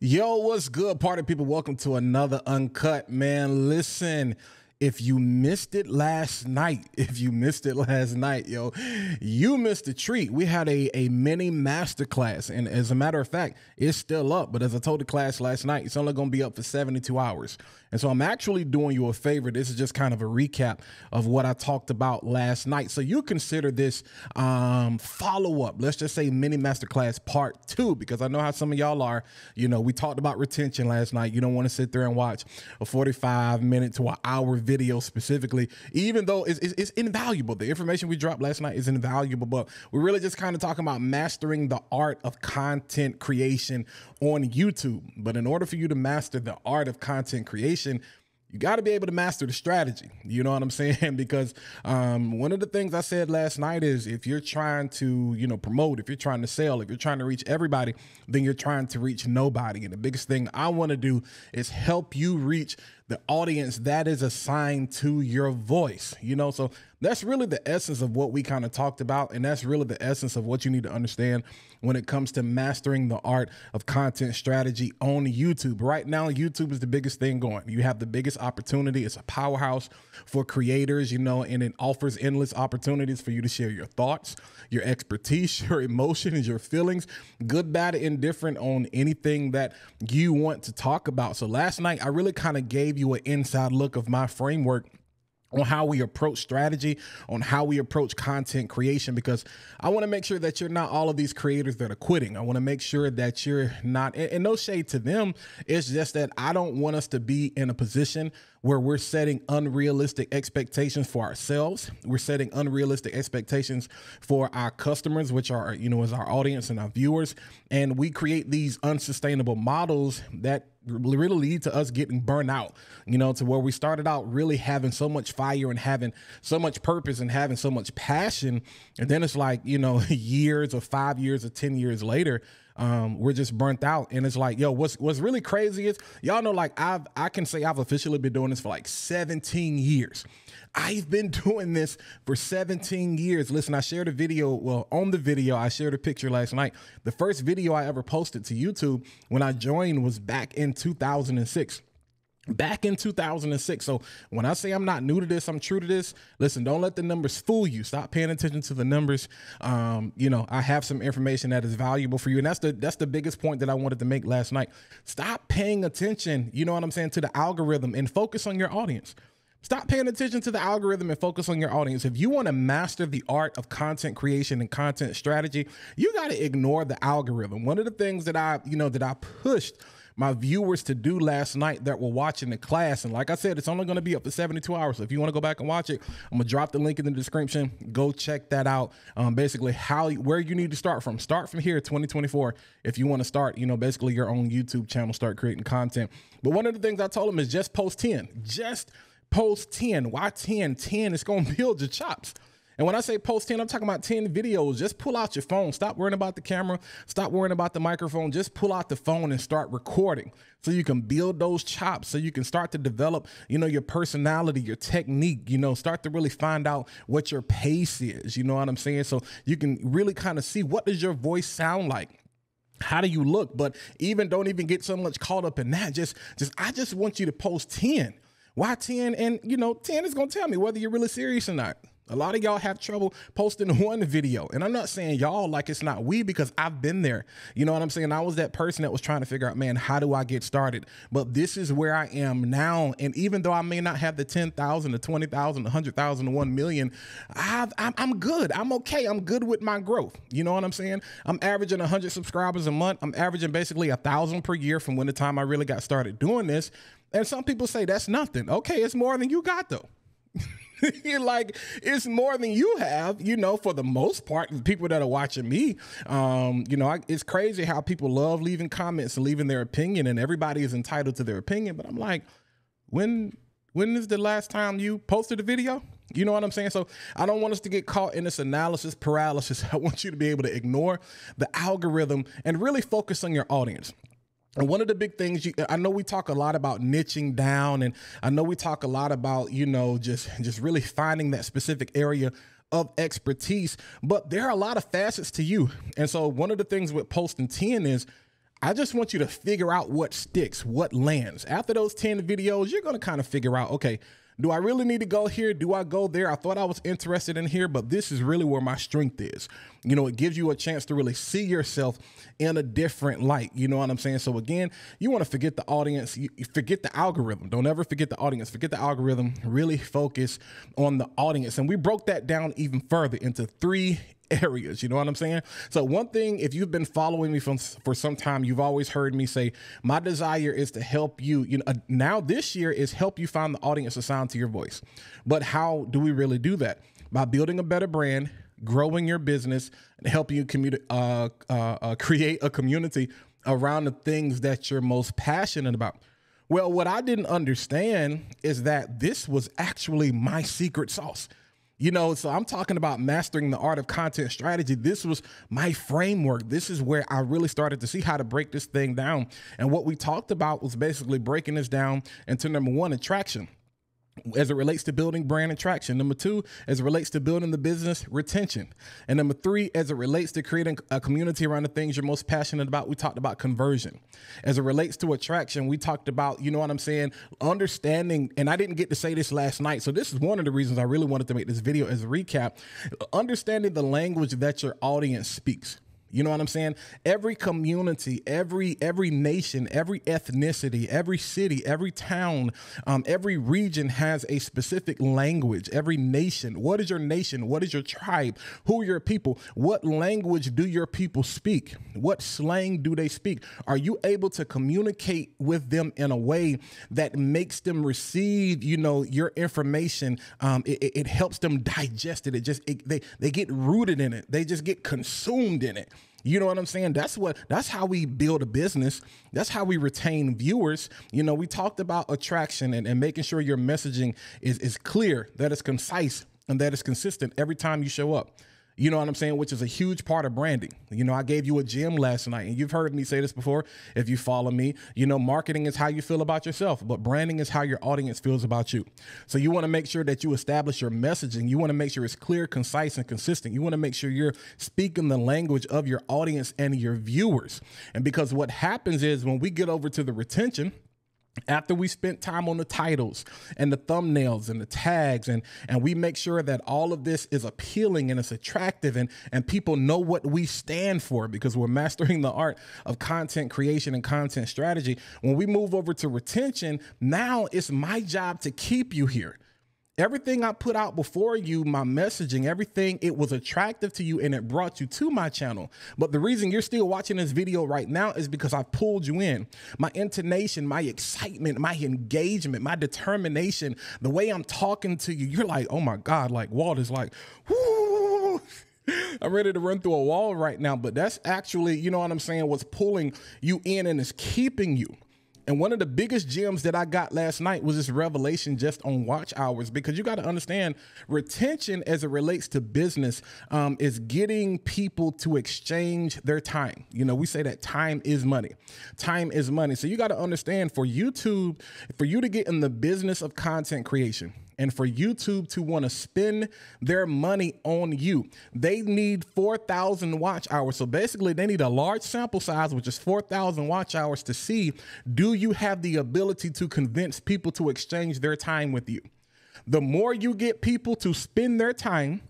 Yo, what's good, party people? Welcome to another Uncut, man. Listen, if you missed it last night, you missed a treat. We had a mini masterclass, and as a matter of fact, it's still up. But as I told the class last night, it's only going to be up for 72 hours. And so I'm actually doing you a favor. This is just kind of a recap of what I talked about last night. So you consider this follow-up, let's just say mini masterclass part 2, because I know how some of y'all are. You know, we talked about retention last night. You don't want to sit there and watch a 45-minute to an hour video specifically, even though it's invaluable. The information we dropped last night is invaluable, but we're really just kind of talking about mastering the art of content creation on YouTube. But in order for you to master the art of content creation, you got to be able to master the strategy. You know what I'm saying? Because one of the things I said last night is if you're trying to, promote, if you're trying to sell, if you're trying to reach everybody, then you're trying to reach nobody. And the biggest thing I want to do is help you reach the audience that is assigned to your voice. So that's really the essence of what we kind of talked about. And that's really the essence of what you need to understand when it comes to mastering the art of content strategy on YouTube. Right now, YouTube is the biggest thing going. You have the biggest opportunity. It's a powerhouse for creators, and it offers endless opportunities for you to share your thoughts, your expertise, your emotions, your feelings, good, bad, and indifferent on anything that you want to talk about. So last night, I really kind of gave you an inside look of my framework on how we approach strategy, on how we approach content creation, because I want to make sure that you're not all of these creators that are quitting. I want to make sure that you're not, and no shade to them. It's just that I don't want us to be in a position where we're setting unrealistic expectations for ourselves. We're setting unrealistic expectations for our customers, which are, as our audience and our viewers. And we create these unsustainable models that really lead to us getting burnt out, to where we started out really having so much fire and having so much purpose and having so much passion. And then it's like, years or 5 years or 10 years later, we're just burnt out. And it's like, yo, what's really crazy is, y'all know, like I can say I've officially been doing this for like 17 years. I've been doing this for 17 years. Listen, I shared a video. Well, on the video, I shared a picture last night. The first video I ever posted to YouTube when I joined was back in 2006. So when I say I'm not new to this, I'm true to this. Listen, don't let the numbers fool you. Stop paying attention to the numbers. I have some information that is valuable for you. And that's the biggest point that I wanted to make last night. Stop paying attention, to the algorithm, and focus on your audience. Stop paying attention to the algorithm and focus on your audience. If you want to master the art of content creation and content strategy, you got to ignore the algorithm. One of the things that I pushed my viewers to do last night that were watching the class, and like I said, it's only going to be up for 72 hours. So if you want to go back and watch it, I'm going to drop the link in the description. Go check that out. Basically where you need to start from. Start from here, 2024, if you want to start, basically your own YouTube channel, start creating content. But one of the things I told them is just post 10. Just post 10. Why 10? 10 is going to build your chops. And when I say post 10, I'm talking about 10 videos. Just pull out your phone. Stop worrying about the camera. Stop worrying about the microphone. Just pull out the phone and start recording so you can build those chops, so you can start to develop, your personality, your technique, start to really find out what your pace is. You know what I'm saying? So you can really kind of see, what does your voice sound like? How do you look? But don't even get so much caught up in that. I just want you to post 10. Why 10? And 10 is going to tell me whether you're really serious or not. A lot of y'all have trouble posting one video. And I'm not saying y'all like it's not we, because I've been there. You know what I'm saying? I was that person that was trying to figure out, man, how do I get started? But this is where I am now. And even though I may not have the 10,000, the 20,000, the 100,000, the 1 million, I'm good. I'm okay. I'm good with my growth. You know what I'm saying? I'm averaging 100 subscribers a month. I'm averaging basically 1,000 per year from when the time I really got started doing this. And some people say that's nothing. Okay, it's more than you got though. Like, it's more than you have, for the most part, the people that are watching me. It's crazy how people love leaving comments and leaving their opinion, and everybody is entitled to their opinion. But I'm like, when is the last time you posted a video? You know what I'm saying? So I don't want us to get caught in this analysis paralysis. I want you to be able to ignore the algorithm and really focus on your audience. And one of the big things, I know we talk a lot about niching down, and I know we talk a lot about, just really finding that specific area of expertise, but there are a lot of facets to you. And so one of the things with posting 10 is I just want you to figure out what sticks, what lands. After those 10 videos, you're going to kind of figure out, okay, do I really need to go here? Do I go there? I thought I was interested in here, but this is really where my strength is. You know, it gives you a chance to really see yourself in a different light. You know what I'm saying? So again, you want to forget the audience, you forget the algorithm. Don't ever forget the audience, forget the algorithm, really focus on the audience. And we broke that down even further into 3 areas. You know what I'm saying? So one thing, if you've been following me for some time, you've always heard me say, my desire is to help you, now this year is help you find the audience assigned to your voice. But how do we really do that? By building a better brand, growing your business, and helping you create a community around the things that you're most passionate about. Well, what I didn't understand is that this was actually my secret sauce. You know, so I'm talking about mastering the art of content strategy. This was my framework. This is where I really started to see how to break this thing down. And what we talked about was basically breaking this down into number 1, attraction, as it relates to building brand attraction. Number 2, as it relates to building the business, retention. And number 3, as it relates to creating a community around the things you're most passionate about, we talked about conversion. As it relates to attraction, we talked about, you know what I'm saying, understanding, and I didn't get to say this last night, so this is one of the reasons I really wanted to make this video as a recap, understanding the language that your audience speaks. You know what I'm saying? Every community, every nation, every ethnicity, every city, every town, every region has a specific language. Every nation. What is your nation? What is your tribe? Who are your people? What language do your people speak? What slang do they speak? Are you able to communicate with them in a way that makes them receive, your information? It helps them digest it. They get rooted in it. They just get consumed in it. You know what I'm saying? That's how we build a business. That's how we retain viewers. We talked about attraction and making sure your messaging is clear, that it's concise, and that it's consistent every time you show up. You know what I'm saying? Which is a huge part of branding. I gave you a gem last night, and you've heard me say this before. If you follow me, marketing is how you feel about yourself, but branding is how your audience feels about you. So you want to make sure that you establish your messaging. You want to make sure it's clear, concise, and consistent. You want to make sure you're speaking the language of your audience and your viewers. And because what happens is when we get over to the retention, after we spent time on the titles and the thumbnails and the tags, and we make sure that all of this is appealing and it's attractive and people know what we stand for, because we're mastering the art of content creation and content strategy. When we move over to retention, now it's my job to keep you here. Everything I put out before you, my messaging, everything, it was attractive to you and it brought you to my channel. But the reason you're still watching this video right now is because I pulled you in. My intonation, my excitement, my engagement, my determination, the way I'm talking to you, you're like, oh my God, like Walt is like, whoo, I'm ready to run through a wall right now. But that's actually, you know what I'm saying, what's pulling you in and is keeping you. And one of the biggest gems that I got last night was this revelation just on watch hours, because you got to understand retention as it relates to business is getting people to exchange their time. We say that time is money. Time is money. So you got to understand, for YouTube, for you to get in the business of content creation, and for YouTube to want to spend their money on you, they need 4,000 watch hours. So basically, they need a large sample size, which is 4,000 watch hours, to see, do you have the ability to convince people to exchange their time with you? The more you get people to spend their time,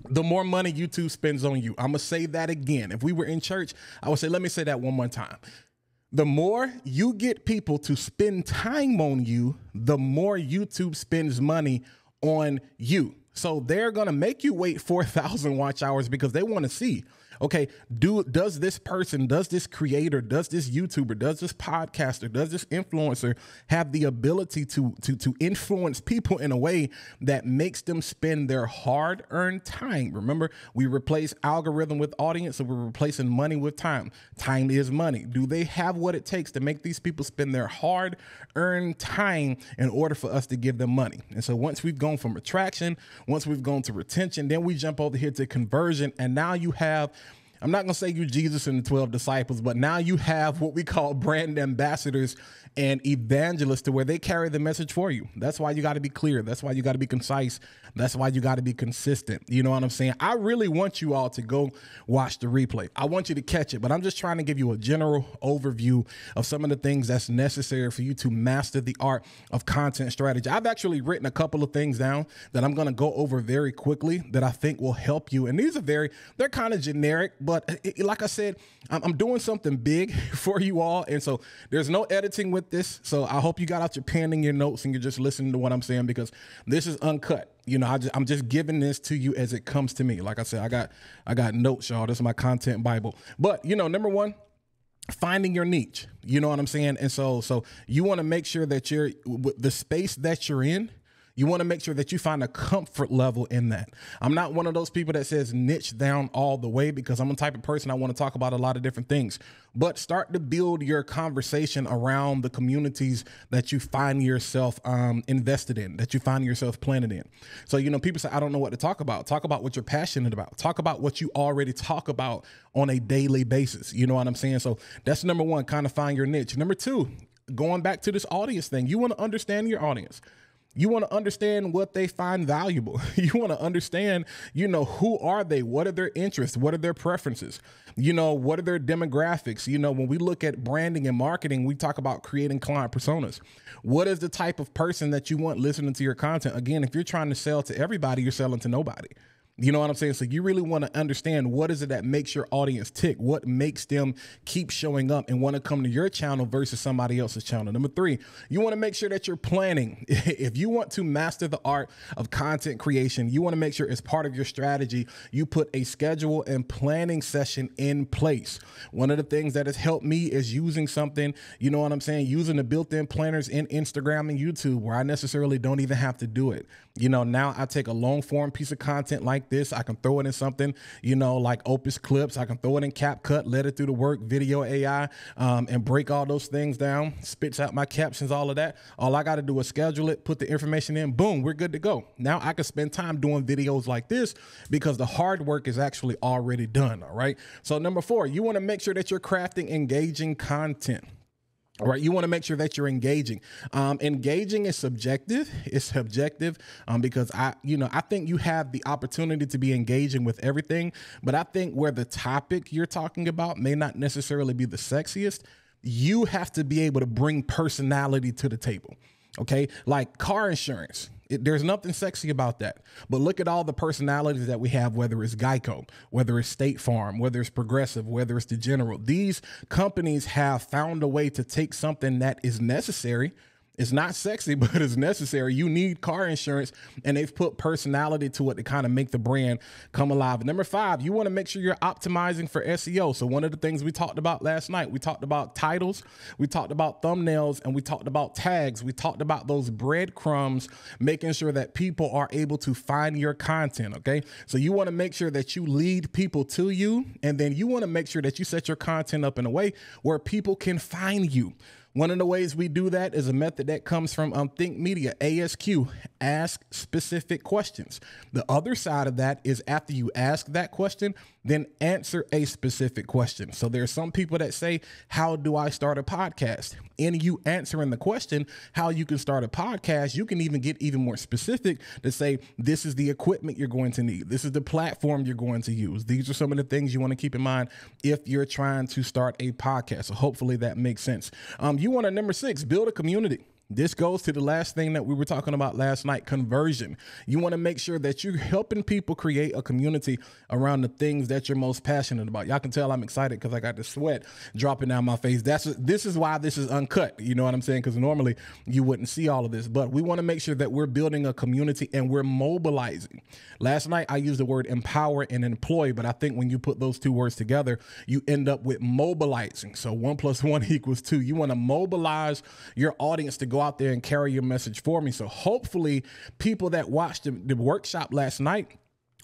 the more money YouTube spends on you. I'm going to say that again. If we were in church, I would say, let me say that one more time. The more you get people to spend time on you, the more YouTube spends money on you. So they're going to make you wait 4,000 watch hours because they want to see, okay, does this person, does this creator, does this YouTuber, does this podcaster, does this influencer have the ability to influence people in a way that makes them spend their hard-earned time? Remember, we replace algorithm with audience, so we're replacing money with time. Time is money. Do they have what it takes to make these people spend their hard-earned time in order for us to give them money? And so once we've gone from attraction, once we've gone to retention, then we jump over here to conversion, and now you have I'm not going to say you Jesus and the 12 disciples, but now you have what we call brand ambassadors and evangelists to where they carry the message for you. That's why you got to be clear. That's why you got to be concise. That's why you got to be consistent. You know what I'm saying? I really want you all to go watch the replay. I want you to catch it, but I'm just trying to give you a general overview of some of the things that's necessary for you to master the art of content strategy. I've actually written a couple of things down that I'm going to go over very quickly that I think will help you. And these are they're kind of generic, but like I said, I'm doing something big for you all. And so there's no editing with this. So I hope you got out your pen and your notes and you're just listening to what I'm saying, because this is uncut. You know, I'm just giving this to you as it comes to me. Like I said, I got notes, y'all. This is my content Bible. But, you know, number one, finding your niche. You know what I'm saying? And so you want to make sure that the space that you're in, you want to make sure that you find a comfort level in that. I'm not one of those people that says niche down all the way, because I'm the type of person I want to talk about a lot of different things. But start to build your conversation around the communities that you find yourself invested in, that you find yourself planted in. So, you know, people say, I don't know what to talk about. Talk about what you're passionate about. Talk about what you already talk about on a daily basis. You know what I'm saying? So that's number one, kind of find your niche. Number two, going back to this audience thing, you want to understand your audience. You want to understand what they find valuable. You want to understand, you know, who are they? What are their interests? What are their preferences? You know, what are their demographics? You know, when we look at branding and marketing, we talk about creating client personas. What is the type of person that you want listening to your content? Again, if you're trying to sell to everybody, you're selling to nobody. You know what I'm saying? So you really want to understand, what is it that makes your audience tick? What makes them keep showing up and want to come to your channel versus somebody else's channel? Number three, you want to make sure that you're planning. If you want to master the art of content creation, you want to make sure as part of your strategy, you put a schedule and planning session in place. One of the things that has helped me is using something, you know what I'm saying, using the built-in planners in Instagram and YouTube, where I necessarily don't even have to do it. You know, now I take a long form piece of content like this. I can throw it in something, you know, like Opus Clips. I can throw it in CapCut, let it through the work, video AI, and break all those things down, spits out my captions, all of that. All I got to do is schedule it, put the information in, boom, we're good to go. Now I can spend time doing videos like this because the hard work is actually already done. All right. So number four, you want to make sure that you're crafting engaging content. All right, you want to make sure that you're engaging. Engaging is subjective. It's subjective because I think you have the opportunity to be engaging with everything, but I think where the topic you're talking about may not necessarily be the sexiest, you have to be able to bring personality to the table. Okay, like car insurance. There's nothing sexy about that. But look at all the personalities that we have, whether it's Geico, whether it's State Farm, whether it's Progressive, whether it's the General. These companies have found a way to take something that is necessary. It's not sexy, but it's necessary. You need car insurance, and they've put personality to it to kind of make the brand come alive. Number five, you want to make sure you're optimizing for SEO. So one of the things we talked about last night, we talked about titles, we talked about thumbnails, and we talked about tags. We talked about those breadcrumbs, making sure that people are able to find your content, okay? So you want to make sure that you lead people to you, and then you want to make sure that you set your content up in a way where people can find you. One of the ways we do that is a method that comes from Think Media, ASQ, ask specific questions. The other side of that is after you ask that question, then answer a specific question. So there's some people that say, how do I start a podcast? In you answering the question, how you can start a podcast, you can even get even more specific to say, this is the equipment you're going to need. This is the platform you're going to use. These are some of the things you want to keep in mind if you're trying to start a podcast. So hopefully that makes sense. You want to, number six, build a community. This goes to the last thing that we were talking about last night, conversion. You want to make sure that you're helping people create a community around the things that you're most passionate about. Y'all can tell I'm excited because I got the sweat dropping down my face. This is why this is uncut. You know what I'm saying? Because normally you wouldn't see all of this, but we want to make sure that we're building a community and we're mobilizing. Last night, I used the word empower and employ, but I think when you put those two words together, you end up with mobilizing. So 1 + 1 = 2. You want to mobilize your audience to go out there and carry your message for me. So hopefully people that watched the workshop last night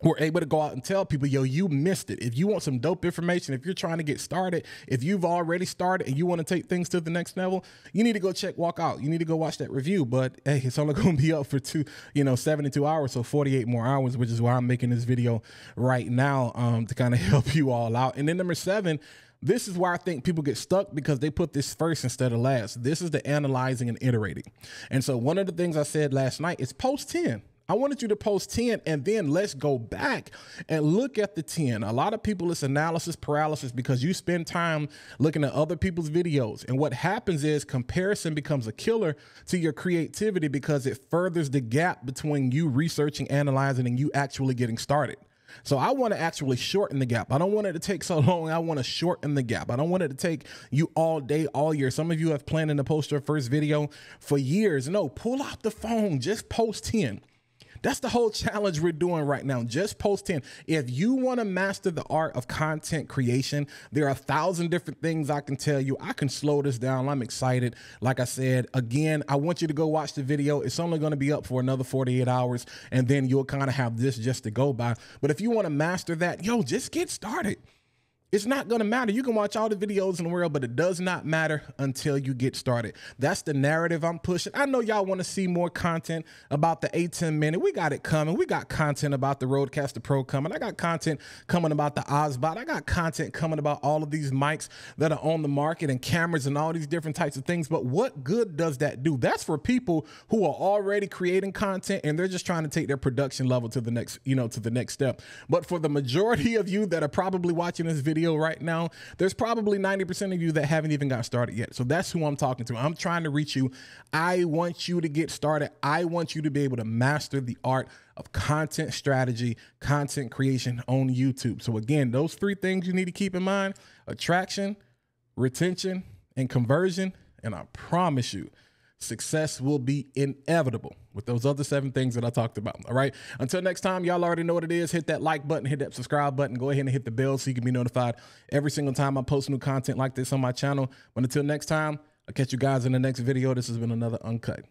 we're able to go out and tell people, yo, you missed it. If you want some dope information, if you're trying to get started, if you've already started and you want to take things to the next level, you need to go walk out. You need to go watch that review. But hey, it's only going to be up for 72 hours. So 48 more hours, which is why I'm making this video right now, to kind of help you all out. And then number 7, this is where I think people get stuck because they put this first instead of last. This is the analyzing and iterating. And so one of the things I said last night is post 10. I wanted you to post 10 and then let's go back and look at the 10. A lot of people, it's analysis paralysis because you spend time looking at other people's videos. And what happens is comparison becomes a killer to your creativity because it furthers the gap between you researching, analyzing, and you actually getting started. So I want to actually shorten the gap. I don't want it to take so long. I want to shorten the gap. I don't want it to take you all day, all year. Some of you have planned to post your first video for years. No, pull out the phone, just post 10. That's the whole challenge we're doing right now. Just post 10. If you want to master the art of content creation, there are 1,000 different things I can tell you. I can slow this down. I'm excited. Like I said, again, I want you to go watch the video. It's only going to be up for another 48 hours, and then you'll kind of have this just to go by. But if you want to master that, yo, just get started. It's not going to matter. You can watch all the videos in the world, but it does not matter until you get started. That's the narrative I'm pushing. I know y'all want to see more content about the A10 Mini. We got it coming. We got content about the Rodecaster Pro coming. I got content coming about the Ozbot. I got content coming about all of these mics that are on the market and cameras and all these different types of things. But what good does that do? That's for people who are already creating content and they're just trying to take their production level to the next, to the next step. But for the majority of you that are probably watching this video right now, there's probably 90% of you that haven't even got started yet. So that's who I'm talking to. I'm trying to reach you. I want you to get started. I want you to be able to master the art of content strategy, content creation on YouTube. So again, those 3 things you need to keep in mind: attraction, retention, and conversion. And I promise you, success will be inevitable with those other 7 things that I talked about. All right. Until next time, y'all already know what it is. Hit that like button, hit that subscribe button, go ahead and hit the bell so you can be notified every single time I post new content like this on my channel. But until next time, I'll catch you guys in the next video. This has been another Uncut.